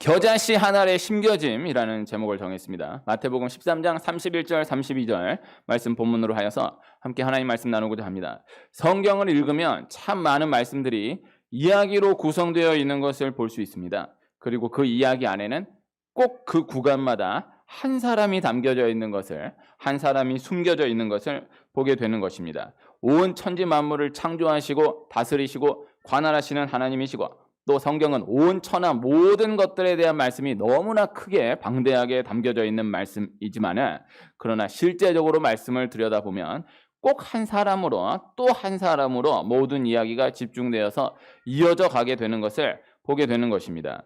겨자씨 한 알의 심겨짐이라는 제목을 정했습니다. 마태복음 13장 31절 32절 말씀 본문으로 하여서 함께 하나님 말씀 나누고자 합니다. 성경을 읽으면 참 많은 말씀들이 이야기로 구성되어 있는 것을 볼 수 있습니다. 그리고 그 이야기 안에는 꼭 그 구간마다 한 사람이 담겨져 있는 것을, 한 사람이 숨겨져 있는 것을 보게 되는 것입니다. 온 천지 만물을 창조하시고 다스리시고 관할하시는 하나님이시고, 또 성경은 온 천하 모든 것들에 대한 말씀이 너무나 크게 방대하게 담겨져 있는 말씀이지만, 그러나 실제적으로 말씀을 들여다보면 꼭 한 사람으로 또 한 사람으로 모든 이야기가 집중되어서 이어져 가게 되는 것을 보게 되는 것입니다.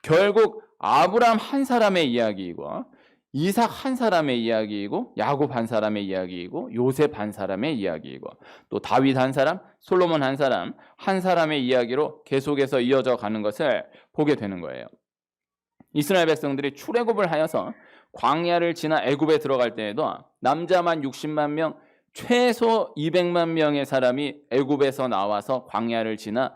결국 아브람 한 사람의 이야기이고, 이삭 한 사람의 이야기이고, 야곱 한 사람의 이야기이고, 요셉 한 사람의 이야기이고, 또 다윗 한 사람, 솔로몬 한 사람, 한 사람의 이야기로 계속해서 이어져 가는 것을 보게 되는 거예요. 이스라엘 백성들이 출애굽을 하여서 광야를 지나 애굽에 들어갈 때에도 남자만 60만 명, 최소 200만 명의 사람이 애굽에서 나와서 광야를 지나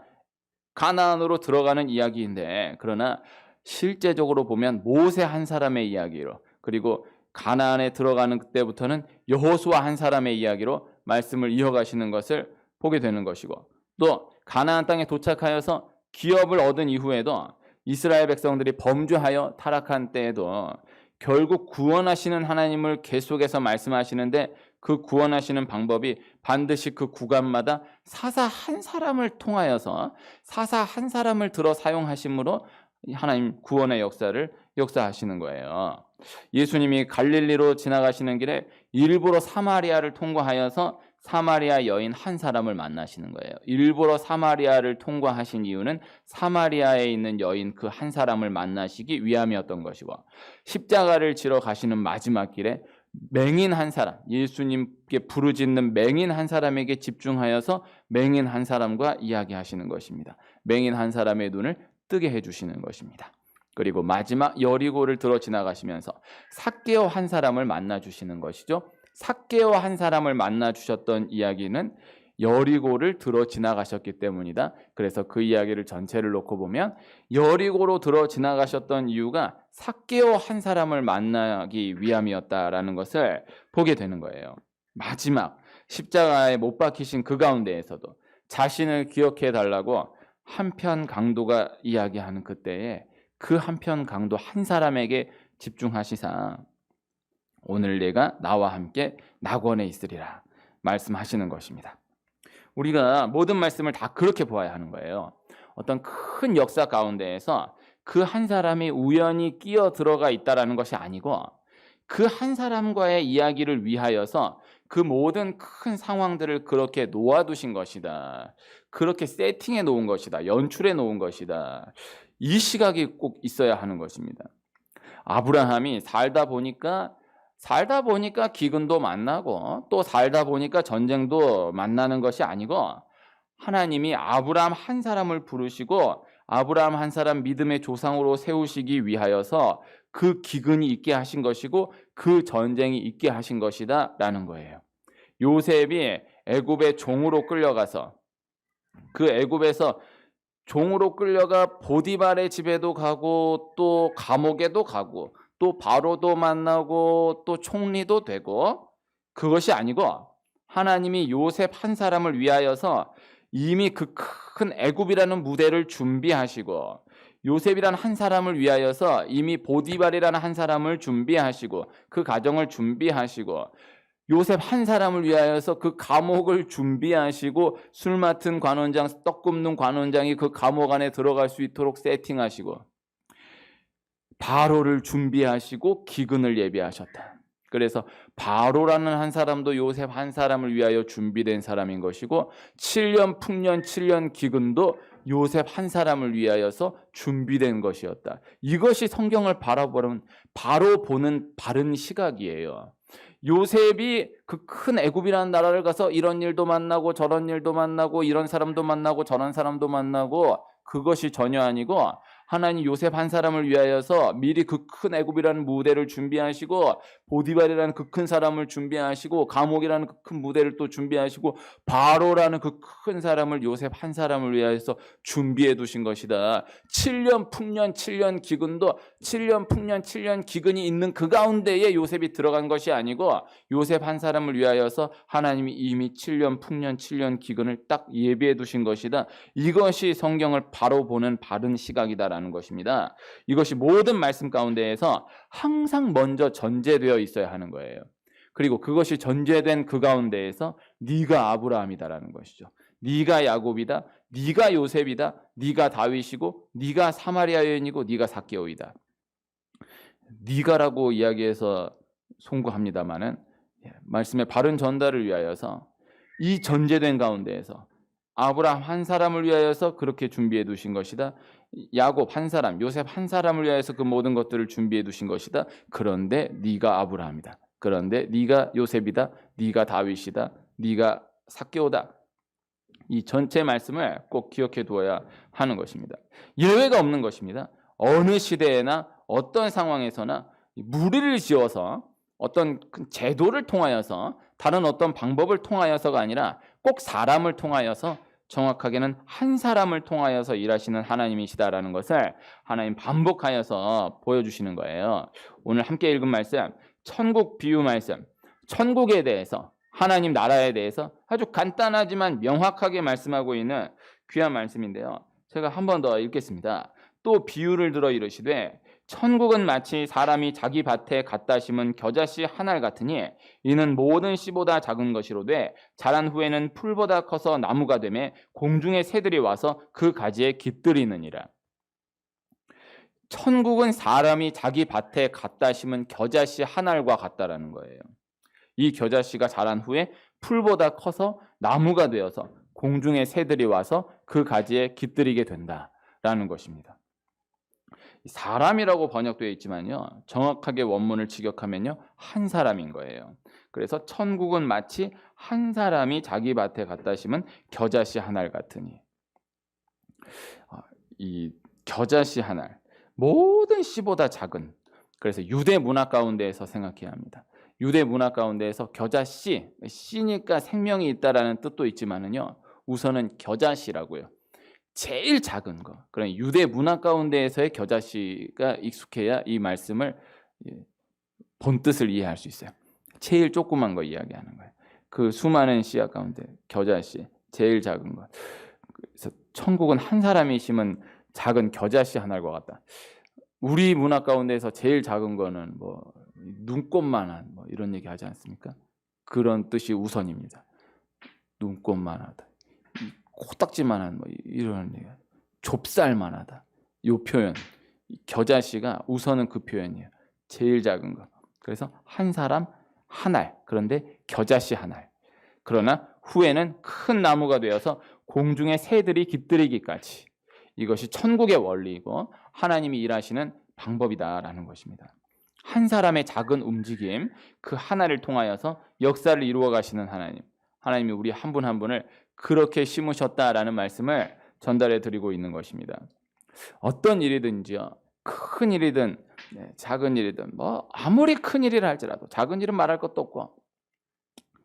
가나안으로 들어가는 이야기인데, 그러나 실제적으로 보면 모세 한 사람의 이야기로, 그리고 가나안에 들어가는 그때부터는 여호수아 한 사람의 이야기로 말씀을 이어가시는 것을 보게 되는 것이고, 또 가나안 땅에 도착하여서 기업을 얻은 이후에도 이스라엘 백성들이 범죄하여 타락한 때에도 결국 구원하시는 하나님을 계속해서 말씀하시는데, 그 구원하시는 방법이 반드시 그 구간마다 사사 한 사람을 통하여서 사사 한 사람을 들어 사용하심으로 하나님 구원의 역사를 역사하시는 거예요. 예수님이 갈릴리로 지나가시는 길에 일부러 사마리아를 통과하여서 사마리아 여인 한 사람을 만나시는 거예요. 일부러 사마리아를 통과하신 이유는 사마리아에 있는 여인 그 한 사람을 만나시기 위함이었던 것이고, 십자가를 지러 가시는 마지막 길에 맹인 한 사람, 예수님께 부르짖는 맹인 한 사람에게 집중하여서 맹인 한 사람과 이야기하시는 것입니다. 맹인 한 사람의 눈을 뜨게 해주시는 것입니다. 그리고 마지막 여리고를 들어 지나가시면서 삭개오 한 사람을 만나 주시는 것이죠. 삭개오 한 사람을 만나 주셨던 이야기는 여리고를 들어 지나가셨기 때문이다. 그래서 그 이야기를 전체를 놓고 보면 여리고로 들어 지나가셨던 이유가 삭개오 한 사람을 만나기 위함이었다라는 것을 보게 되는 거예요. 마지막 십자가에 못 박히신 그 가운데에서도 자신을 기억해 달라고 한편 강도가 이야기하는 그때에 그 한편 강도 한 사람에게 집중하시사 오늘 내가 나와 함께 낙원에 있으리라 말씀하시는 것입니다. 우리가 모든 말씀을 다 그렇게 보아야 하는 거예요. 어떤 큰 역사 가운데에서 그 한 사람이 우연히 끼어 들어가 있다라는 것이 아니고, 그 한 사람과의 이야기를 위하여서 그 모든 큰 상황들을 그렇게 놓아두신 것이다. 그렇게 세팅해 놓은 것이다. 연출해 놓은 것이다. 이 시각이 꼭 있어야 하는 것입니다. 아브라함이 살다 보니까 기근도 만나고 또 살다 보니까 전쟁도 만나는 것이 아니고, 하나님이 아브라함 한 사람을 부르시고 아브라함 한 사람 믿음의 조상으로 세우시기 위하여서 그 기근이 있게 하신 것이고 그 전쟁이 있게 하신 것이다 라는 거예요. 요셉이 애굽의 종으로 끌려가서 그 애굽에서 종으로 끌려가 보디발의 집에도 가고 또 감옥에도 가고 또 바로도 만나고 또 총리도 되고, 그것이 아니고 하나님이 요셉 한 사람을 위하여서 이미 그 큰 애굽이라는 무대를 준비하시고, 요셉이라는 한 사람을 위하여서 이미 보디발이라는 한 사람을 준비하시고 그 가정을 준비하시고, 요셉 한 사람을 위하여서 그 감옥을 준비하시고, 술 맡은 관원장, 떡 굽는 관원장이 그 감옥 안에 들어갈 수 있도록 세팅하시고, 바로를 준비하시고 기근을 예비하셨다. 그래서 바로라는 한 사람도 요셉 한 사람을 위하여 준비된 사람인 것이고, 7년 풍년 7년 기근도 요셉 한 사람을 위하여서 준비된 것이었다. 이것이 성경을 바로 보는 바른 시각이에요. 요셉이 그 큰 애굽이라는 나라를 가서 이런 일도 만나고 저런 일도 만나고 이런 사람도 만나고 저런 사람도 만나고, 그것이 전혀 아니고 하나님 요셉 한 사람을 위하여서 미리 그 큰 애굽이라는 무대를 준비하시고 보디발이라는 그 큰 사람을 준비하시고 감옥이라는 그 큰 무대를 또 준비하시고 바로라는 그 큰 사람을 요셉 한 사람을 위하여서 준비해 두신 것이다. 7년 풍년 7년 기근도 7년 풍년 7년 기근이 있는 그 가운데에 요셉이 들어간 것이 아니고 요셉 한 사람을 위하여서 하나님이 이미 7년 풍년 7년 기근을 딱 예비해 두신 것이다. 이것이 성경을 바로 보는 바른 시각이다라는 것입니다. 이것이 모든 말씀 가운데에서 항상 먼저 전제되어 있어야 하는 거예요. 그리고 그것이 전제된 그 가운데에서 네가 아브라함이다라는 것이죠. 네가 야곱이다. 네가 요셉이다. 네가 다윗이고 네가 사마리아 여인이고 네가 삭개오이다. 네가라고 이야기해서 송구합니다마는 말씀의 바른 전달을 위하여서 이 전제된 가운데에서 아브라함 한 사람을 위하여서 그렇게 준비해 두신 것이다. 야곱 한 사람, 요셉 한 사람을 위하여서 그 모든 것들을 준비해 두신 것이다. 그런데 네가 아브라함이다. 그런데 네가 요셉이다. 네가 다윗이다. 네가 삭개오다. 이 전체 말씀을 꼭 기억해 두어야 하는 것입니다. 예외가 없는 것입니다. 어느 시대에나 어떤 상황에서나 무리를 지어서 어떤 제도를 통하여서 다른 어떤 방법을 통하여서가 아니라 꼭 사람을 통하여서 정확하게는 한 사람을 통하여서 일하시는 하나님이시다라는 것을 하나님 반복하여서 보여주시는 거예요. 오늘 함께 읽은 말씀, 천국 비유 말씀, 천국에 대해서 하나님 나라에 대해서 아주 간단하지만 명확하게 말씀하고 있는 귀한 말씀인데요. 제가 한 번 더 읽겠습니다. 또 비유를 들어 이르시되 천국은 마치 사람이 자기 밭에 갖다 심은 겨자씨 한 알 같으니 이는 모든 씨보다 작은 것이로되 자란 후에는 풀보다 커서 나무가 되매 공중의 새들이 와서 그 가지에 깃들이느니라. 천국은 사람이 자기 밭에 갖다 심은 겨자씨 한 알과 같다라는 거예요. 이 겨자씨가 자란 후에 풀보다 커서 나무가 되어서 공중의 새들이 와서 그 가지에 깃들이게 된다라는 것입니다. 사람이라고 번역되어 있지만요, 정확하게 원문을 직역하면요, 한 사람인 거예요. 그래서 천국은 마치 한 사람이 자기 밭에 갖다 심은 겨자씨 한 알 같으니, 이 겨자씨 한 알, 모든 씨보다 작은, 그래서 유대 문화 가운데에서 생각해야 합니다. 유대 문화 가운데에서 겨자씨, 씨니까 생명이 있다라는 뜻도 있지만은요, 우선은 겨자씨라고요. 제일 작은 거. 그러니까 유대 문화 가운데에서의 겨자씨가 익숙해야 이 말씀을 본 뜻을 이해할 수 있어요. 제일 조그만 거 이야기하는 거예요. 그 수많은 씨앗 가운데 겨자씨, 제일 작은 거. 그래서 천국은 한 사람이 심은 작은 겨자씨 한 알과 같다. 우리 문화 가운데서 제일 작은 거는 뭐 눈꽃만한 뭐 이런 얘기 하지 않습니까? 그런 뜻이 우선입니다. 눈꽃만하다. 코딱지만한 뭐 이런 얘기. 좁쌀만하다. 요 표현. 겨자씨가 우선은 그 표현이에요. 제일 작은 거. 그래서 한 사람 한 알. 그런데 겨자씨 한 알. 그러나 후에는 큰 나무가 되어서 공중의 새들이 깃들이기까지. 이것이 천국의 원리이고 하나님이 일하시는 방법이다라는 것입니다. 한 사람의 작은 움직임, 그 하나를 통하여서 역사를 이루어 가시는 하나님. 하나님이 우리 한 분 한 분을 그렇게 심으셨다라는 말씀을 전달해 드리고 있는 것입니다. 어떤 일이든지요, 큰 일이든 작은 일이든 뭐 아무리 큰 일이라 할지라도 작은 일은 말할 것도 없고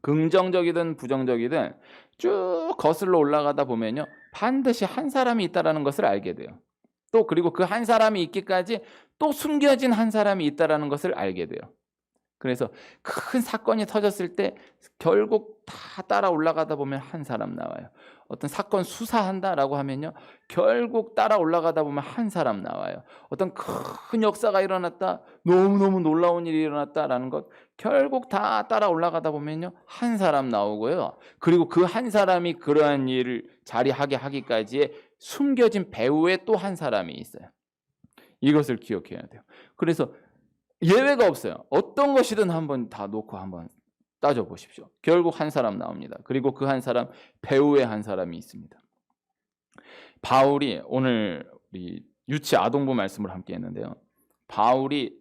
긍정적이든 부정적이든 쭉 거슬러 올라가다 보면요, 반드시 한 사람이 있다라는 것을 알게 돼요. 또 그리고 그 한 사람이 있기까지 또 숨겨진 한 사람이 있다라는 것을 알게 돼요. 그래서 큰 사건이 터졌을 때 결국 다 따라 올라가다 보면 한 사람 나와요. 어떤 사건 수사한다라고 하면요, 결국 따라 올라가다 보면 한 사람 나와요. 어떤 큰 역사가 일어났다, 너무너무 놀라운 일이 일어났다라는 것, 결국 다 따라 올라가다 보면요, 한 사람 나오고요. 그리고 그 한 사람이 그러한 일을 자리하게 하기까지의 숨겨진 배후에 또 한 사람이 있어요. 이것을 기억해야 돼요. 그래서 예외가 없어요. 어떤 것이든 한번 다 놓고 한번 따져보십시오. 결국 한 사람 나옵니다. 그리고 그 한 사람, 배후에 한 사람이 있습니다. 바울이 오늘 우리 유치 아동부 말씀을 함께 했는데요. 바울이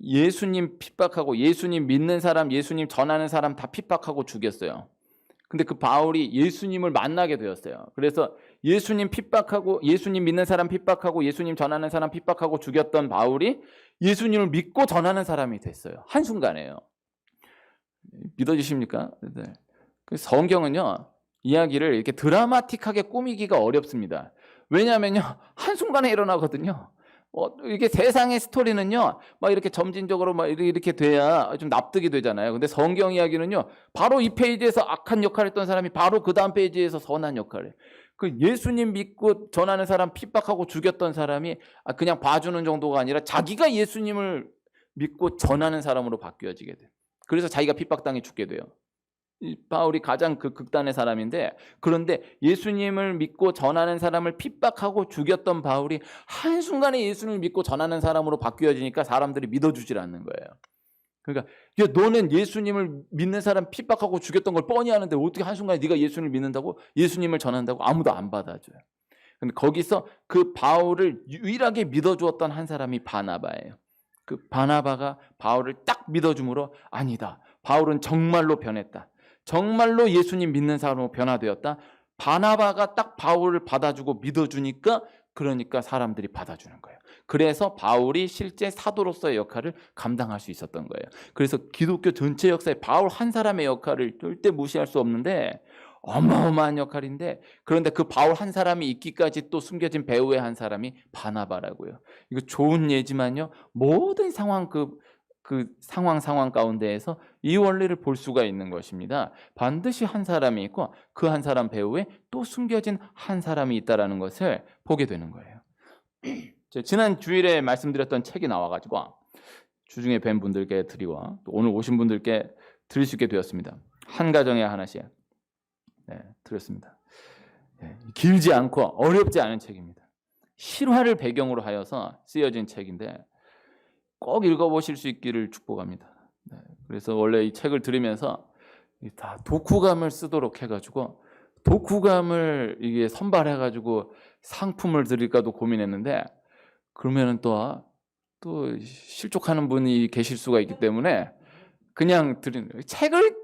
예수님 핍박하고 예수님 믿는 사람, 예수님 전하는 사람 다 핍박하고 죽였어요. 근데 그 바울이 예수님을 만나게 되었어요. 그래서 예수님 핍박하고 예수님 믿는 사람 핍박하고 예수님 전하는 사람 핍박하고 죽였던 바울이 예수님을 믿고 전하는 사람이 됐어요. 한순간에요. 믿어지십니까? 네. 그 성경은요, 이야기를 이렇게 드라마틱하게 꾸미기가 어렵습니다. 왜냐하면요, 한순간에 일어나거든요. 이게 세상의 스토리는요, 막 이렇게 점진적으로 막 이렇게 돼야 좀 납득이 되잖아요. 근데 성경 이야기는요, 바로 이 페이지에서 악한 역할을 했던 사람이 바로 그 다음 페이지에서 선한 역할을 해요. 그 예수님 믿고 전하는 사람 핍박하고 죽였던 사람이 그냥 봐주는 정도가 아니라 자기가 예수님을 믿고 전하는 사람으로 바뀌어지게 돼요. 그래서 자기가 핍박당해 죽게 돼요. 바울이 가장 그 극단의 사람인데, 그런데 예수님을 믿고 전하는 사람을 핍박하고 죽였던 바울이 한순간에 예수님을 믿고 전하는 사람으로 바뀌어지니까 사람들이 믿어주질 않는 거예요. 그러니까 너는 예수님을 믿는 사람 핍박하고 죽였던 걸 뻔히 아는데 어떻게 한순간에 네가 예수님을 믿는다고, 예수님을 전한다고? 아무도 안 받아줘요. 근데 거기서 그 바울을 유일하게 믿어주었던 한 사람이 바나바예요. 그 바나바가 바울을 딱 믿어줌으로, 아니다, 바울은 정말로 변했다, 정말로 예수님 믿는 사람으로 변화되었다. 바나바가 딱 바울을 받아주고 믿어주니까, 그러니까 사람들이 받아주는 거예요. 그래서 바울이 실제 사도로서의 역할을 감당할 수 있었던 거예요. 그래서 기독교 전체 역사에 바울 한 사람의 역할을 절대 무시할 수 없는데, 어마어마한 역할인데, 그런데 그 바울 한 사람이 있기까지 또 숨겨진 배후의 한 사람이 바나바라고요. 이거 좋은 예지만요, 모든 상황 그 상황 가운데에서 이 원리를 볼 수가 있는 것입니다. 반드시 한 사람이 있고 그 한 사람 배후에 또 숨겨진 한 사람이 있다는 것을 보게 되는 거예요. 지난 주일에 말씀드렸던 책이 나와가지고 주중에 뵌 분들께 드리고 또 오늘 오신 분들께 드릴 수 있게 되었습니다. 한 가정에 하나씩 드렸습니다. 길지 않고 어렵지 않은 책입니다. 실화를 배경으로 하여서 쓰여진 책인데 꼭 읽어보실 수 있기를 축복합니다. 그래서 원래 이 책을 들으면서 다 독후감을 쓰도록 해가지고, 독후감을 이게 선발해가지고 상품을 드릴까도 고민했는데, 그러면은 또 실족하는 분이 계실 수가 있기 때문에 그냥 드리는 거예요. 책을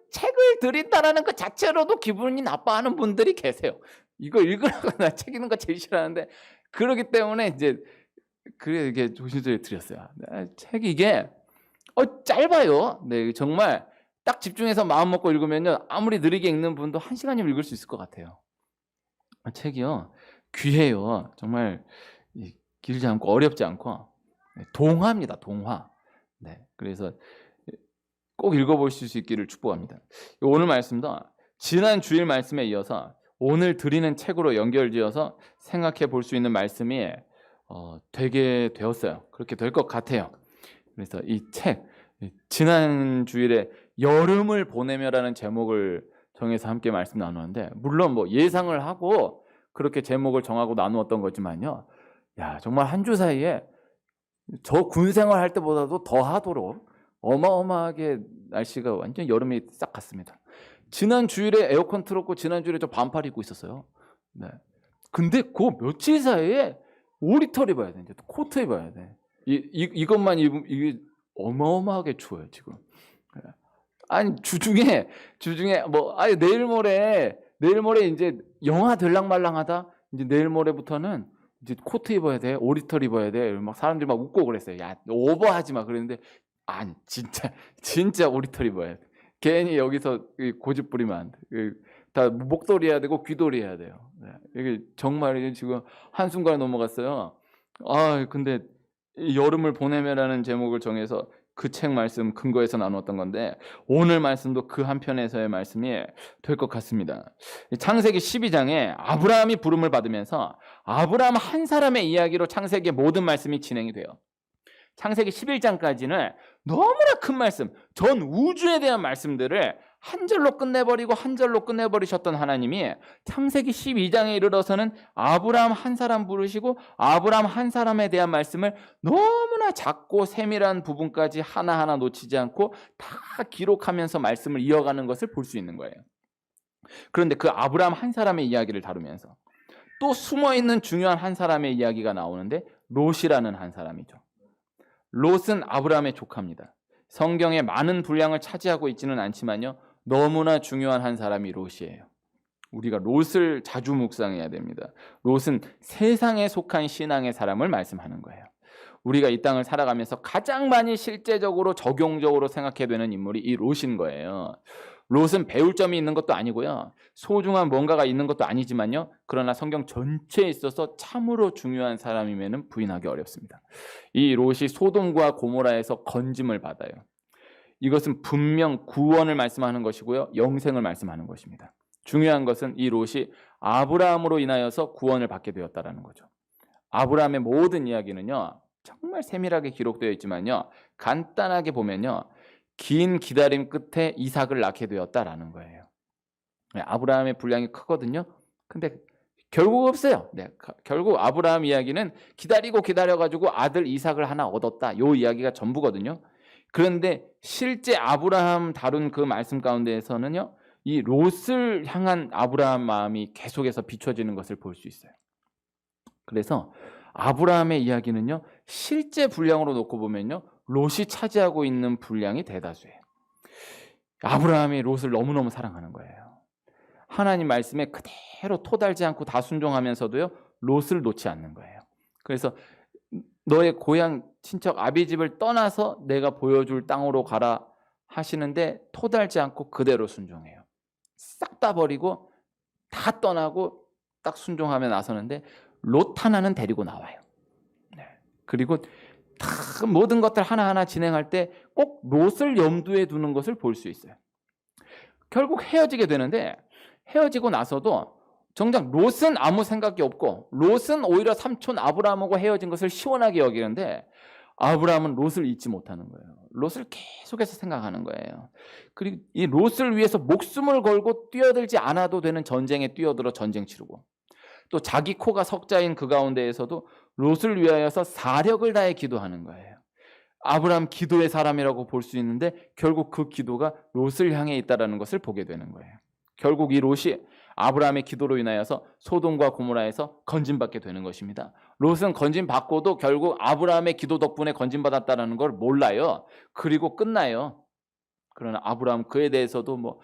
드린다라는 것 자체로도 기분이 나빠하는 분들이 계세요. 이거 읽으라고, 나 책 읽는 거 제일 싫어하는데, 그러기 때문에 이제 그래 이게 조심스레 드렸어요. 책이 이게 짧아요. 네, 정말 딱 집중해서 마음 먹고 읽으면요, 아무리 느리게 읽는 분도 1시간이면 읽을 수 있을 것 같아요. 책이요, 귀해요. 정말 길지 않고 어렵지 않고 동화입니다. 동화. 네, 그래서 꼭 읽어보실 수 있기를 축복합니다. 오늘 말씀도 지난 주일 말씀에 이어서 오늘 드리는 책으로 연결지어서 생각해 볼 수 있는 말씀이 되게 되었어요. 그렇게 될 것 같아요. 그래서 이 책, 지난 주일에 여름을 보내며라는 제목을 정해서 함께 말씀 나누는데, 물론 뭐 예상을 하고 그렇게 제목을 정하고 나누었던 거지만요, 정말 한 주 사이에 저 군생활 할 때보다도 더 하도록 어마어마하게 날씨가 완전 여름이 싹 갔습니다. 지난 주일에 에어컨 틀었고 지난 주일에 저 반팔 입고 있었어요. 네. 근데 그 며칠 사이에 오리털 입어야 돼. 이제 코트 입어야 돼. 이것만 입으면 이게 어마어마하게 추워요 지금. 아니 주중에 뭐 내일 모레 이제 영하 들락말랑하다. 이제 내일 모레부터는 이제 코트 입어야 돼, 오리털 입어야 돼. 막 사람들이 막 웃고 그랬어요. 야, 오버하지 마. 그랬는데 아니 진짜 오리털 입어야 돼. 괜히 여기서 고집 부리면 안 돼. 다 목도리 해야 되고 귀도리 해야 돼요. 이게 정말 지금 한순간에 넘어갔어요. 근데 여름을 보내며라는 제목을 정해서 그 책 말씀 근거해서 나눴던 건데, 오늘 말씀도 그 한편에서의 말씀이 될 것 같습니다. 창세기 12장에 아브라함이 부름을 받으면서 아브라함 한 사람의 이야기로 창세기의 모든 말씀이 진행이 돼요. 창세기 11장까지는 너무나 큰 말씀, 전 우주에 대한 말씀들을 한 절로 끝내버리셨던 하나님이 창세기 12장에 이르러서는 아브라함 한 사람 부르시고 아브라함 한 사람에 대한 말씀을 너무나 작고 세밀한 부분까지 하나하나 놓치지 않고 다 기록하면서 말씀을 이어가는 것을 볼 수 있는 거예요. 그런데 그 아브라함 한 사람의 이야기를 다루면서 또 숨어있는 중요한 한 사람의 이야기가 나오는데, 롯이라는 한 사람이죠. 롯은 아브라함의 조카입니다. 성경에 많은 분량을 차지하고 있지는 않지만요, 너무나 중요한 한 사람이 롯이에요. 우리가 롯을 자주 묵상해야 됩니다. 롯은 세상에 속한 신앙의 사람을 말씀하는 거예요. 우리가 이 땅을 살아가면서 가장 많이 실제적으로 적용적으로 생각해야 되는 인물이 이 롯인 거예요. 롯은 배울 점이 있는 것도 아니고요. 소중한 뭔가가 있는 것도 아니지만요. 그러나 성경 전체에 있어서 참으로 중요한 사람임에는 부인하기 어렵습니다. 이 롯이 소돔과 고모라에서 건짐을 받아요. 이것은 분명 구원을 말씀하는 것이고요. 영생을 말씀하는 것입니다. 중요한 것은 이 롯이 아브라함으로 인하여서 구원을 받게 되었다는 거죠. 아브라함의 모든 이야기는요. 정말 세밀하게 기록되어 있지만요. 간단하게 보면요. 긴 기다림 끝에 이삭을 낳게 되었다라는 거예요. 아브라함의 분량이 크거든요. 근데 결국 없어요. 네, 결국 아브라함 이야기는 기다려가지고 아들 이삭을 하나 얻었다. 요 이야기가 전부거든요. 그런데 실제 아브라함 다룬 그 말씀 가운데에서는요. 이 롯을 향한 아브라함 마음이 계속해서 비춰지는 것을 볼 수 있어요. 그래서 아브라함의 이야기는요. 실제 분량으로 놓고 보면요. 롯이 차지하고 있는 분량이 대다수예요. 아브라함이 롯을 너무너무 사랑하는 거예요. 하나님 말씀에 그대로 토달지 않고 다 순종하면서도요. 롯을 놓지 않는 거예요. 그래서 너의 고향 친척 아비집을 떠나서 내가 보여줄 땅으로 가라 하시는데 토달지 않고 그대로 순종해요. 싹 다 버리고 다 떠나고 딱 순종하며 나서는데 롯 하나는 데리고 나와요. 네. 그리고 다 모든 것들 하나하나 진행할 때 꼭 롯을 염두에 두는 것을 볼 수 있어요. 결국 헤어지게 되는데 헤어지고 나서도 정작 롯은 아무 생각이 없고 롯은 오히려 삼촌 아브라함하고 헤어진 것을 시원하게 여기는데 아브라함은 롯을 잊지 못하는 거예요. 롯을 계속해서 생각하는 거예요. 그리고 이 롯을 위해서 목숨을 걸고 뛰어들지 않아도 되는 전쟁에 뛰어들어 전쟁 치르고 또 자기 코가 석자인 그 가운데에서도 롯을 위하여서 사력을 다해 기도하는 거예요. 아브라함 기도의 사람이라고 볼 수 있는데 결국 그 기도가 롯을 향해 있다는 것을 보게 되는 거예요. 결국 이 롯이 아브라함의 기도로 인하여서 소돔과 고모라에서 건진받게 되는 것입니다. 롯은 건진받고도 결국 아브라함의 기도 덕분에 건진받았다는 걸 몰라요. 그리고 끝나요. 그러나 아브라함 그에 대해서도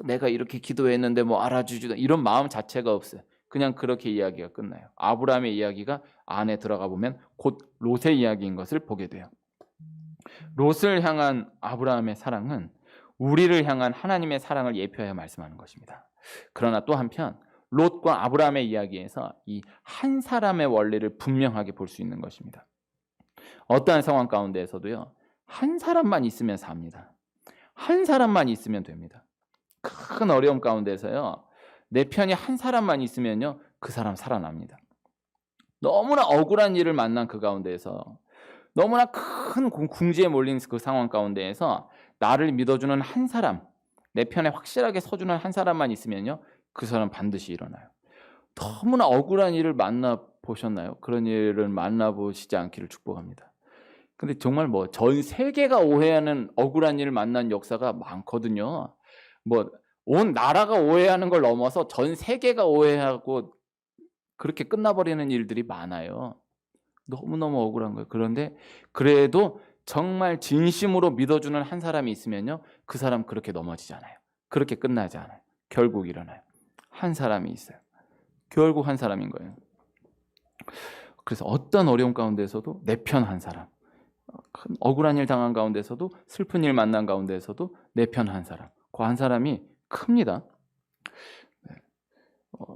내가 이렇게 기도했는데 알아주지도 이런 마음 자체가 없어요. 그냥 그렇게 이야기가 끝나요. 아브라함의 이야기가 안에 들어가 보면 곧 롯의 이야기인 것을 보게 돼요. 롯을 향한 아브라함의 사랑은 우리를 향한 하나님의 사랑을 예표하여 말씀하는 것입니다. 그러나 또 한편 롯과 아브라함의 이야기에서 이 한 사람의 원리를 분명하게 볼 수 있는 것입니다. 어떠한 상황 가운데에서도요. 한 사람만 있으면 삽니다. 한 사람만 있으면 됩니다. 큰 어려움 가운데서요. 내 편이 한 사람만 있으면요. 그 사람 살아납니다. 너무나 억울한 일을 만난 그 가운데에서 너무나 큰 궁지에 몰린 그 상황 가운데에서 나를 믿어주는 한 사람, 내 편에 확실하게 서주는 한 사람만 있으면요. 그 사람 반드시 일어나요. 너무나 억울한 일을 만나보셨나요? 그런 일을 만나보시지 않기를 축복합니다. 근데 정말 전 세계가 오해하는 억울한 일을 만난 역사가 많거든요. 온 나라가 오해하는 걸 넘어서 전 세계가 오해하고 그렇게 끝나버리는 일들이 많아요. 너무너무 억울한 거예요. 그런데 그래도 정말 진심으로 믿어주는 한 사람이 있으면요. 그 사람 그렇게 넘어지지 않아요. 그렇게 끝나지 않아요. 결국 일어나요. 한 사람이 있어요. 결국 한 사람인 거예요. 그래서 어떤 어려움 가운데서도 내 편 한 사람, 큰 억울한 일 당한 가운데서도 슬픈 일 만난 가운데서도 내 편 한 사람, 그 한 사람이 큽니다.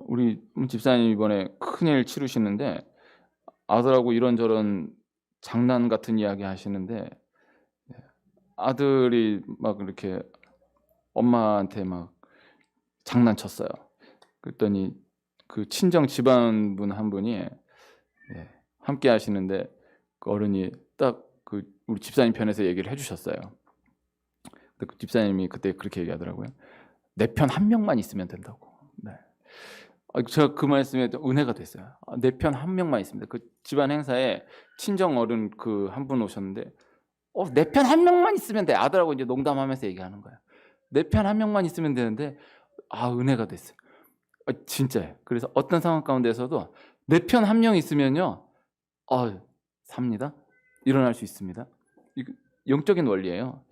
우리 집사님 이번에 큰일 치르시는데 아들하고 이런저런 장난 같은 이야기 하시는데 아들이 막 이렇게 엄마한테 막 장난쳤어요. 그랬더니 그 친정 집안분 한 분이 함께 하시는데 그 어른이 딱 그 우리 집사님 편에서 얘기를 해주셨어요. 근데 그 집사님이 그때 그렇게 얘기하더라고요. 내 편 한 명만 있으면 된다고. 네. 제가 그 말씀에 은혜가 됐어요. 내 편 한 명만 있습니다. 그 집안 행사에 친정 어른 그 한 분 오셨는데 내 편 한 명만 있으면 돼. 아들하고 이제 농담하면서 얘기하는 거예요. 내 편 한 명만 있으면 되는데 은혜가 됐어요. 진짜예요. 그래서 어떤 상황 가운데서도 내 편 한 명 있으면요. 삽니다. 일어날 수 있습니다. 영적인 원리예요.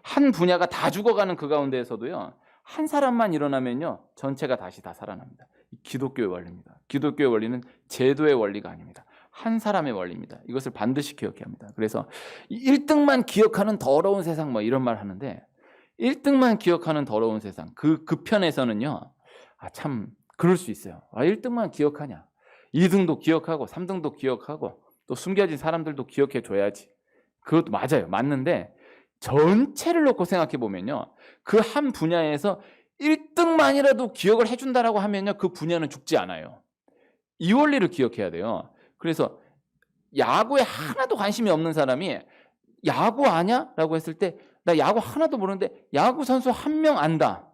한 분야가 다 죽어가는 그 가운데에서도요. 한 사람만 일어나면요 전체가 다시 다 살아납니다. 기독교의 원리입니다. 기독교의 원리는 제도의 원리가 아닙니다. 한 사람의 원리입니다. 이것을 반드시 기억해야 합니다. 그래서 1등만 기억하는 더러운 세상 뭐 이런 말 하는데 1등만 기억하는 더러운 세상 그 편에서는요 참 그럴 수 있어요. 1등만 기억하냐 2등도 기억하고 3등도 기억하고 또 숨겨진 사람들도 기억해 줘야지. 그것도 맞아요. 맞는데 전체를 놓고 생각해 보면요 그 한 분야에서 1등만이라도 기억을 해준다라고 하면요 그 분야는 죽지 않아요. 이 원리를 기억해야 돼요. 그래서 야구에 하나도 관심이 없는 사람이 야구 아냐? 라고 했을 때 나 야구 하나도 모르는데 야구 선수 한 명 안다.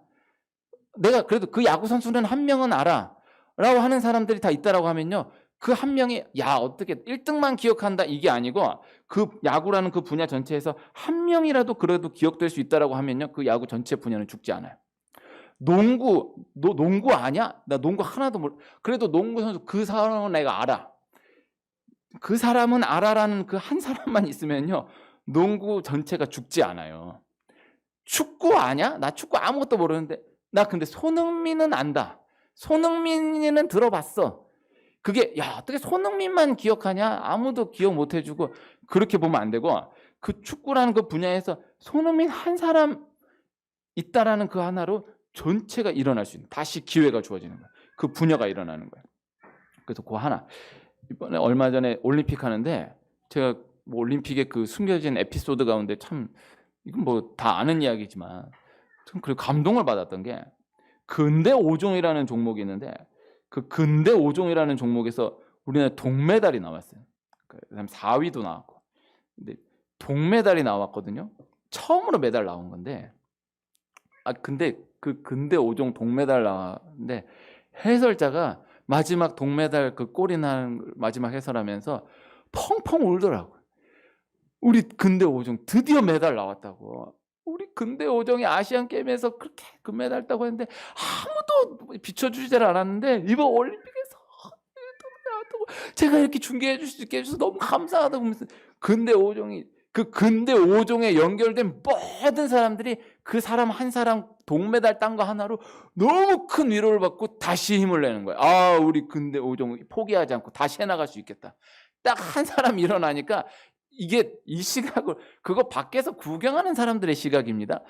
내가 그래도 그 야구 선수는 한 명은 알아. 라고 하는 사람들이 다 있다라고 하면요. 그 한 명이 야 어떻게 1등만 기억한다 이게 아니고 그 야구라는 그 분야 전체에서 한 명이라도 그래도 기억될 수 있다라고 하면요. 그 야구 전체 분야는 죽지 않아요. 농구 너 농구 아냐? 나 농구 하나도 모르. 그래도 농구 선수 그 사람은 내가 알아. 그 사람은 알아라는 그 한 사람만 있으면요. 농구 전체가 죽지 않아요. 축구 아냐? 나 축구 아무것도 모르는데 나 근데 손흥민은 안다. 손흥민은 들어봤어. 그게 야 어떻게 손흥민만 기억하냐? 아무도 기억 못 해주고 그렇게 보면 안 되고 그 축구라는 그 분야에서 손흥민 한 사람 있다라는 그 하나로 전체가 일어날 수 있는 다시 기회가 주어지는 거예요. 그 분야가 일어나는 거예요. 그래서 그 하나 이번에 얼마 전에 올림픽 하는데 제가 뭐 올림픽의 그 숨겨진 에피소드 가운데 참 이건 뭐 다 아는 이야기지만 참 그리고 감동을 받았던 게 근대 5종이라는 종목이 있는데 그 근대 5종이라는 종목에서 우리나라 동메달이 나왔어요. 그다음 4위도 나왔고. 근데 동메달이 나왔거든요. 처음으로 메달 나온 건데 근데 그 근대 5종 동메달 나왔는데 해설자가 마지막 동메달 그 골이 나는 마지막 해설하면서 펑펑 울더라고요. 우리 근대 5종 드디어 메달 나왔다고. 우리 근대 5종이 아시안 게임에서 그렇게 금메달 따고 했는데 아무도 비춰주질 않았는데 이번 올림픽에서 나왔다고 제가 이렇게 중계해 주실 수 있게 해주셔서 너무 감사하다고 하면서 근대 5종이 그 근대 5종에 연결된 모든 사람들이 그 사람 한 사람 동메달 딴 거 하나로 너무 큰 위로를 받고 다시 힘을 내는 거예요. 우리 근대 5종 포기하지 않고 다시 해나갈 수 있겠다. 딱 한 사람 일어나니까 이게 이 시각을 그거 밖에서 구경하는 사람들의 시각입니다.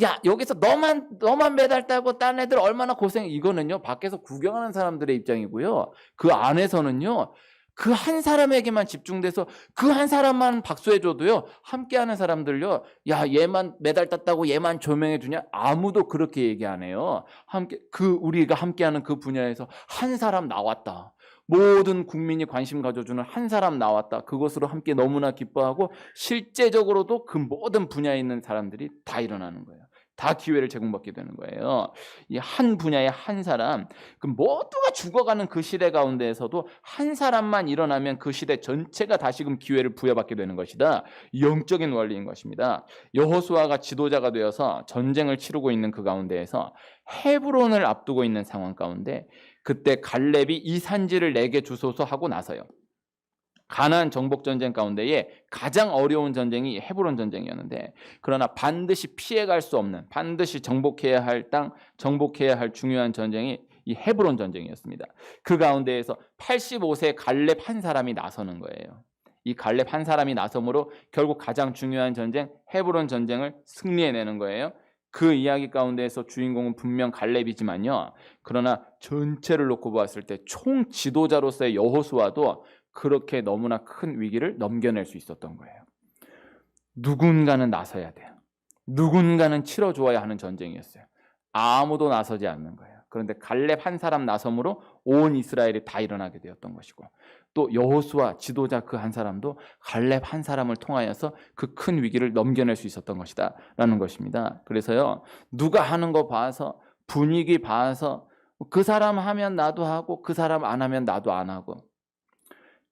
야 여기서 너만 메달 따고 딴 애들 얼마나 고생 이거는요 밖에서 구경하는 사람들의 입장이고요. 그 안에서는요 그 한 사람에게만 집중돼서 그 한 사람만 박수해줘도요 함께하는 사람들요 야 얘만 메달 땄다고 얘만 조명해 주냐 아무도 그렇게 얘기 안 해요. 우리가 함께하는 그 분야에서 한 사람 나왔다. 모든 국민이 관심 가져주는 한 사람 나왔다. 그것으로 함께 너무나 기뻐하고 실제적으로도 그 모든 분야에 있는 사람들이 다 일어나는 거예요. 다 기회를 제공받게 되는 거예요. 이 한 분야의 한 사람, 그 모두가 죽어가는 그 시대 가운데에서도 한 사람만 일어나면 그 시대 전체가 다시금 기회를 부여받게 되는 것이다. 영적인 원리인 것입니다. 여호수아가 지도자가 되어서 전쟁을 치르고 있는 그 가운데에서 헤브론을 앞두고 있는 상황 가운데 그때 갈렙이 이 산지를 내게 주소서 하고 나서요. 가나안 정복 전쟁 가운데에 가장 어려운 전쟁이 헤브론 전쟁이었는데 그러나 반드시 피해갈 수 없는 반드시 정복해야 할 땅, 정복해야 할 중요한 전쟁이 이 헤브론 전쟁이었습니다. 그 가운데에서 85세 갈렙 한 사람이 나서는 거예요. 이 갈렙 한 사람이 나섬으로 결국 가장 중요한 전쟁 헤브론 전쟁을 승리해내는 거예요. 그 이야기 가운데에서 주인공은 분명 갈렙이지만요. 그러나 전체를 놓고 보았을 때 총 지도자로서의 여호수아도 그렇게 너무나 큰 위기를 넘겨낼 수 있었던 거예요. 누군가는 나서야 돼요. 누군가는 치러주어야 하는 전쟁이었어요. 아무도 나서지 않는 거예요. 그런데 갈렙 한 사람 나섬으로 온 이스라엘이 다 일어나게 되었던 것이고 또 여호수아 지도자 그 한 사람도 갈렙 한 사람을 통하여서 그 큰 위기를 넘겨낼 수 있었던 것이다 라는 것입니다. 그래서요 누가 하는 거 봐서 분위기 봐서 그 사람 하면 나도 하고 그 사람 안 하면 나도 안 하고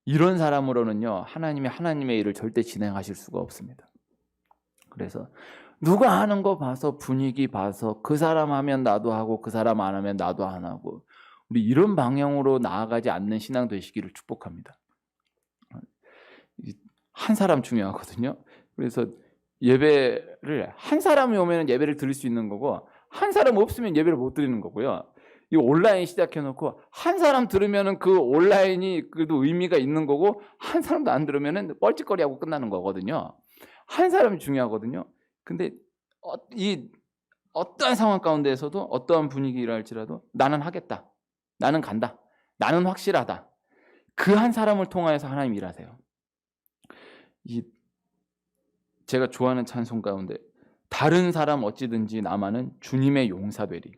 이런 사람으로는요 하나님의 일을 절대 진행하실 수가 없습니다. 그래서 누가 하는 거 봐서 분위기 봐서 그 사람 하면 나도 하고 그 사람 안 하면 나도 안 하고 우리 이런 방향으로 나아가지 않는 신앙 되시기를 축복합니다. 한 사람 중요하거든요. 그래서 예배를 한 사람이 오면 예배를 드릴 수 있는 거고 한 사람 없으면 예배를 못 드리는 거고요. 이 온라인 시작해놓고 한 사람 들으면은 그 온라인이 그래도 의미가 있는 거고 한 사람도 안 들으면은 뻘짓거리하고 끝나는 거거든요. 한 사람이 중요하거든요. 근데 이 어떠한 상황 가운데에서도 어떠한 분위기라 할지라도 나는 하겠다. 나는 간다. 나는 확실하다. 그 한 사람을 통하여서 하나님 일하세요. 제가 좋아하는 찬송 가운데 다른 사람 어찌든지 나만은 주님의 용사되리.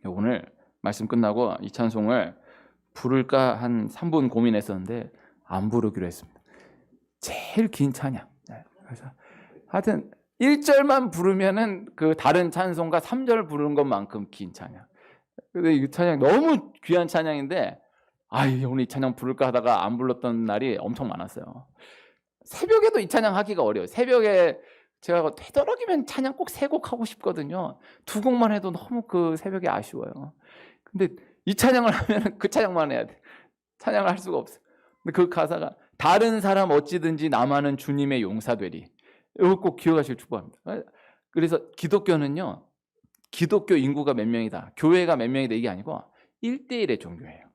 오늘 말씀 끝나고 이 찬송을 부를까 한 3분 고민했었는데 안 부르기로 했습니다. 제일 긴 찬양. 그래서 하여튼 1절만 부르면은 그 다른 찬송가 3절 부르는 것만큼 긴 찬양. 근데 이 찬양 너무 귀한 찬양인데 오늘 이 찬양 부를까 하다가 안 불렀던 날이 엄청 많았어요. 새벽에도 이 찬양 하기가 어려워요. 새벽에 제가 되도록이면 찬양 꼭 3곡 하고 싶거든요. 2곡만 해도 너무 그 새벽에 아쉬워요. 근데 이 찬양을 하면 그 찬양만 해야 돼. 찬양을 할 수가 없어요. 근데 그 가사가 다른 사람 어찌든지 나만은 주님의 용사되리. 이거 꼭 기억하시길 축복합니다. 그래서 기독교는요, 기독교 인구가 몇 명이다, 교회가 몇 명이다 이게 아니고 1대1의 종교예요.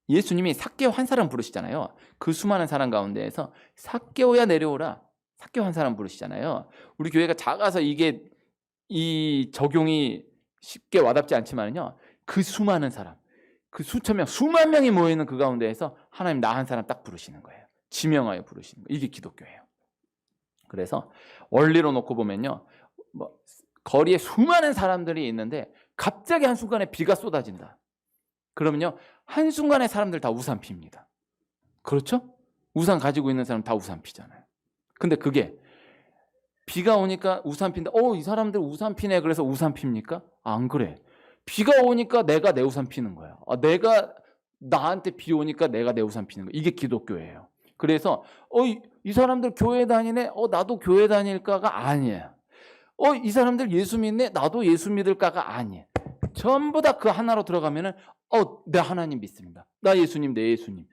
예수님이 삭개오 한 사람 부르시잖아요. 그 수많은 사람 가운데에서 삭개오야 내려오라. 삭개오 한 사람 부르시잖아요. 우리 교회가 작아서 이게 이 적용이 쉽게 와닿지 않지만요. 그 수많은 사람, 그 수천 명, 수만 명이 모여 있는 그 가운데에서 하나님 나 한 사람 딱 부르시는 거예요. 지명하여 부르시는 거예요. 이게 기독교예요. 그래서 원리로 놓고 보면요, 거리에 수많은 사람들이 있는데 갑자기 한순간에 비가 쏟아진다. 그러면요, 한순간에 사람들 다 우산 핍니다. 그렇죠? 우산 가지고 있는 사람 다 우산 피잖아요. 근데 그게 비가 오니까 우산 핀다. 이 사람들 우산 피네. 그래서 우산 핍니까? 안 그래. 비가 오니까 내가 내 우산 피는 거야. 내가 나한테 비 오니까 내가 내 우산 피는 거야. 이게 기독교예요. 그래서 이 사람들 교회 다니네. 나도 교회 다닐까가 아니에요. 이 사람들 예수 믿네. 나도 예수 믿을까가 아니에요. 전부 다 그 하나로 들어가면은 내 하나님 믿습니다. 나 예수님, 내 예수님.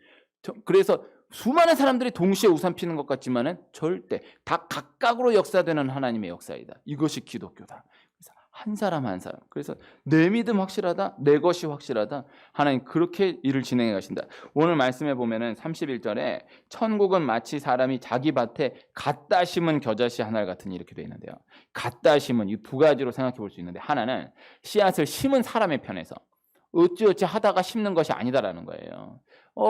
그래서 수많은 사람들이 동시에 우산 피는 것 같지만은 절대 다 각각으로 역사되는 하나님의 역사이다. 이것이 기독교다. 그래서 한 사람 한 사람. 그래서 내 믿음 확실하다, 내 것이 확실하다. 하나님 그렇게 일을 진행해 가신다. 오늘 말씀해 보면은 31절에 천국은 마치 사람이 자기 밭에 갖다 심은 겨자씨 한 알 같으니 이렇게 되어 있는데요. 갖다 심은 이 두 가지로 생각해 볼 수 있는데, 하나는 씨앗을 심은 사람의 편에서 어찌어찌 하다가 심는 것이 아니다라는 거예요.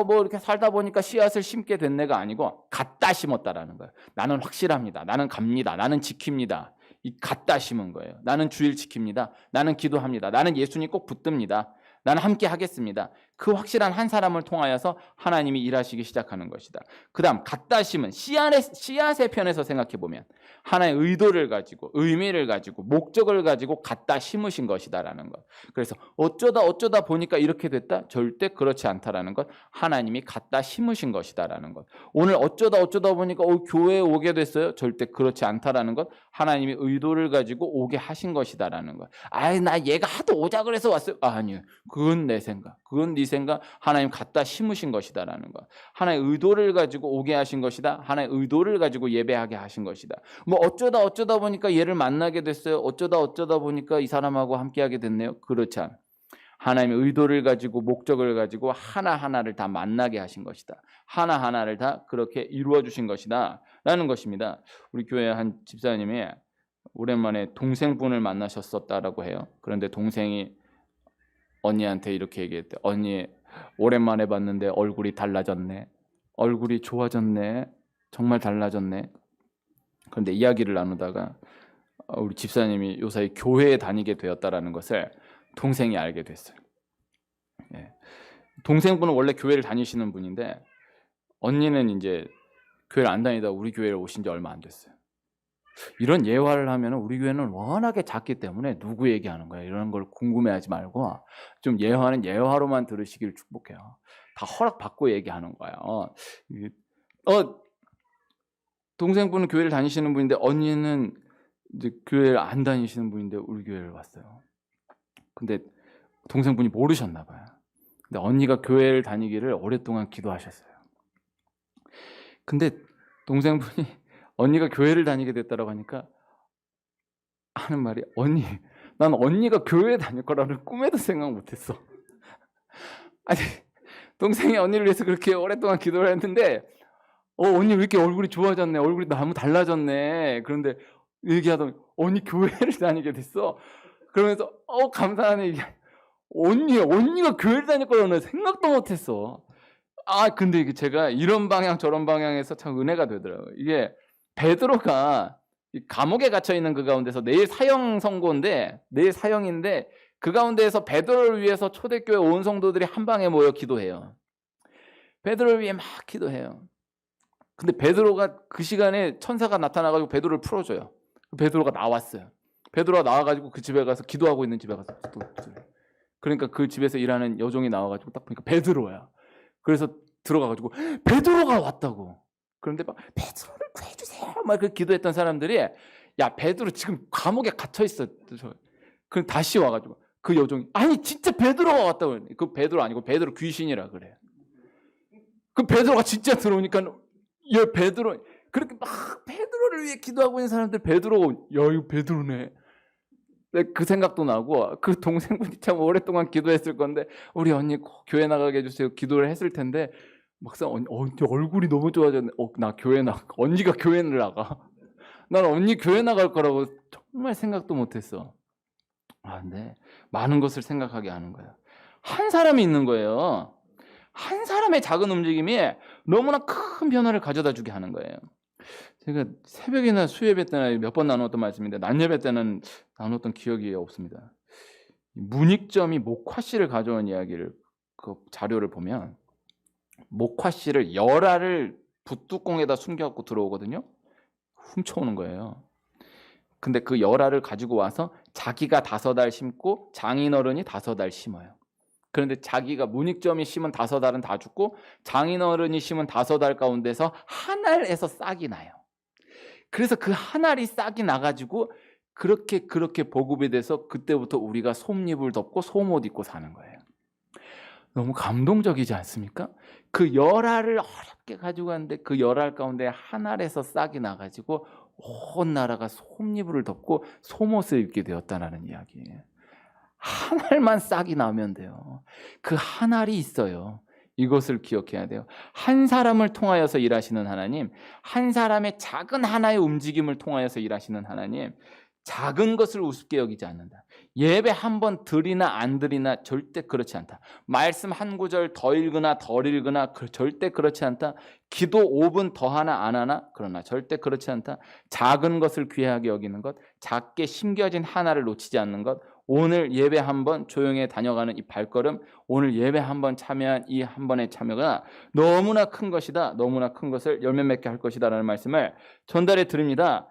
이렇게 살다 보니까 씨앗을 심게 된 내가 아니고 갖다 심었다라는 거예요. 나는 확실합니다. 나는 갑니다. 나는 지킵니다. 이 갖다 심은 거예요. 나는 주일 지킵니다. 나는 기도합니다. 나는 예수님 꼭 붙듭니다. 나는 함께 하겠습니다. 그 확실한 한 사람을 통하여서 하나님이 일하시기 시작하는 것이다. 그 다음 갖다 심은 씨앗의 편에서 생각해보면 하나의 의도를 가지고 의미를 가지고 목적을 가지고 갖다 심으신 것이다라는 것. 그래서 어쩌다 보니까 이렇게 됐다? 절대 그렇지 않다라는 것. 하나님이 갖다 심으신 것이다라는 것. 오늘 어쩌다 보니까 교회에 오게 됐어요? 절대 그렇지 않다라는 것. 하나님이 의도를 가지고 오게 하신 것이다라는 것. 나 얘가 하도 오자 그래서 왔어요. 아니요. 그건 내 생각. 그건 네 생각. 하나님 갖다 심으신 것이다라는 것. 하나의 의도를 가지고 오게 하신 것이다. 하나의 의도를 가지고 예배하게 하신 것이다. 어쩌다 보니까 얘를 만나게 됐어요. 어쩌다 보니까 이 사람하고 함께하게 됐네요. 그렇지 않아. 하나님의 의도를 가지고 목적을 가지고 하나하나를 다 만나게 하신 것이다. 하나하나를 다 그렇게 이루어 주신 것이다 라는 것입니다. 우리 교회 한 집사님이 오랜만에 동생분을 만나셨었다라고 해요. 그런데 동생이 언니한테 이렇게 얘기했대. 언니, 오랜만에 봤는데 얼굴이 달라졌네. 얼굴이 좋아졌네. 정말 달라졌네. 그런데 이야기를 나누다가 우리 집사님이 요사이 교회에 다니게 되었다라는 것을 동생이 알게 됐어요. 동생분은 원래 교회를 다니시는 분인데 언니는 이제 교회를 안 다니다 우리 교회를 오신 지 얼마 안 됐어요. 이런 예화를 하면 우리 교회는 워낙에 작기 때문에 누구 얘기하는 거야 이런 걸 궁금해하지 말고 좀 예화는 예화로만 들으시길 축복해요. 다 허락받고 얘기하는 거예요. 동생분은 교회를 다니시는 분인데 언니는 이제 교회를 안 다니시는 분인데 우리 교회를 왔어요. 근데 동생분이 모르셨나 봐요. 근데 언니가 교회를 다니기를 오랫동안 기도하셨어요. 근데 동생분이 언니가 교회를 다니게 됐다고 하니까 하는 말이 언니, 난 언니가 교회 다닐 거라는 꿈에도 생각 못했어. 아니 동생이 언니를 위해서 그렇게 오랫동안 기도를 했는데 언니 왜 이렇게 얼굴이 좋아졌네, 얼굴이 너무 달라졌네. 그런데 얘기하더니 언니 교회를 다니게 됐어. 그러면서 감사하네. 언니가 교회를 다닐 거라는 생각도 못했어. 근데 이게 제가 이런 방향 저런 방향에서 참 은혜가 되더라고요. 이게 베드로가 감옥에 갇혀 있는 그 가운데서 내일 사형 선고인데, 내일 사형인데 그 가운데에서 베드로를 위해서 초대교회 온 성도들이 한 방에 모여 기도해요. 베드로를 위해 막 기도해요. 근데 베드로가 그 시간에 천사가 나타나가지고 베드로를 풀어줘요. 베드로가 나왔어요. 베드로가 나와가지고 그 집에 가서 기도하고 있는 집에 가서 그러니까 그 집에서 일하는 여종이 나와가지고 딱 보니까 베드로야. 그래서 들어가가지고 베드로가 왔다고. 그런데 막 베드로를 구해주세요 막 그 기도했던 사람들이 야 베드로 지금 감옥에 갇혀 있어. 그럼 다시 와가지고 그 여종이 아니 진짜 베드로가 왔다고. 그 베드로 아니고 베드로 귀신이라 그래. 그 베드로가 진짜 들어오니까 야 베드로, 그렇게 막 베드로를 위해 기도하고 있는 사람들 베드로가 야 이거 베드로네. 그 생각도 나고 그 동생분이 참 오랫동안 기도했을 건데 우리 언니 꼭 교회 나가게 해주세요 기도를 했을 텐데 막상 언니 얼굴이 너무 좋아졌네. 나 교회 언니가 교회를 나가. 난 언니 교회 나갈 거라고 정말 생각도 못했어. 근데 많은 것을 생각하게 하는 거예요. 한 사람이 있는 거예요. 한 사람의 작은 움직임이 너무나 큰 변화를 가져다 주게 하는 거예요. 제가 새벽이나 수요예배 때나 몇 번 나눴던 말씀인데 낮예배 때는 나눴던 기억이 없습니다. 문익점이 목화씨를 가져온 이야기를 그 자료를 보면 목화씨를 열알을 붓뚜껑에다 숨겨갖고 들어오거든요. 훔쳐오는 거예요. 근데 그 열알을 가지고 와서 자기가 5알 심고 장인어른이 5알 심어요. 그런데 자기가 문익점이 심은 5알은 다 죽고 장인어른이 심은 5알 가운데서 한 알에서 싹이 나요. 그래서 그 한 알이 싹이 나가지고 그렇게 보급이 돼서 그때부터 우리가 솜잎을 덮고 솜옷 입고 사는 거예요. 너무 감동적이지 않습니까? 그 10알을 어렵게 가지고 왔는데 그 10알 가운데 한 알에서 싹이 나가지고 온 나라가 솜잎을 덮고 솜옷을 입게 되었다는 이야기예요. 한 알만 싹이 나면 돼요. 그 한 알이 있어요. 이것을 기억해야 돼요. 한 사람을 통하여서 일하시는 하나님, 한 사람의 작은 하나의 움직임을 통하여서 일하시는 하나님, 작은 것을 우습게 여기지 않는다. 예배 한 번 드리나 안 드리나 절대 그렇지 않다. 말씀 한 구절 더 읽으나 덜 읽으나 절대 그렇지 않다. 기도 5분 더 하나 안 하나 그러나 절대 그렇지 않다. 작은 것을 귀하게 여기는 것, 작게 심겨진 하나를 놓치지 않는 것, 오늘 예배 한 번 조용히 다녀가는 이 발걸음, 오늘 예배 한 번 참여한 이 한 번의 참여가 너무나 큰 것이다. 너무나 큰 것을 열매 맺게 할 것이다 라는 말씀을 전달해 드립니다.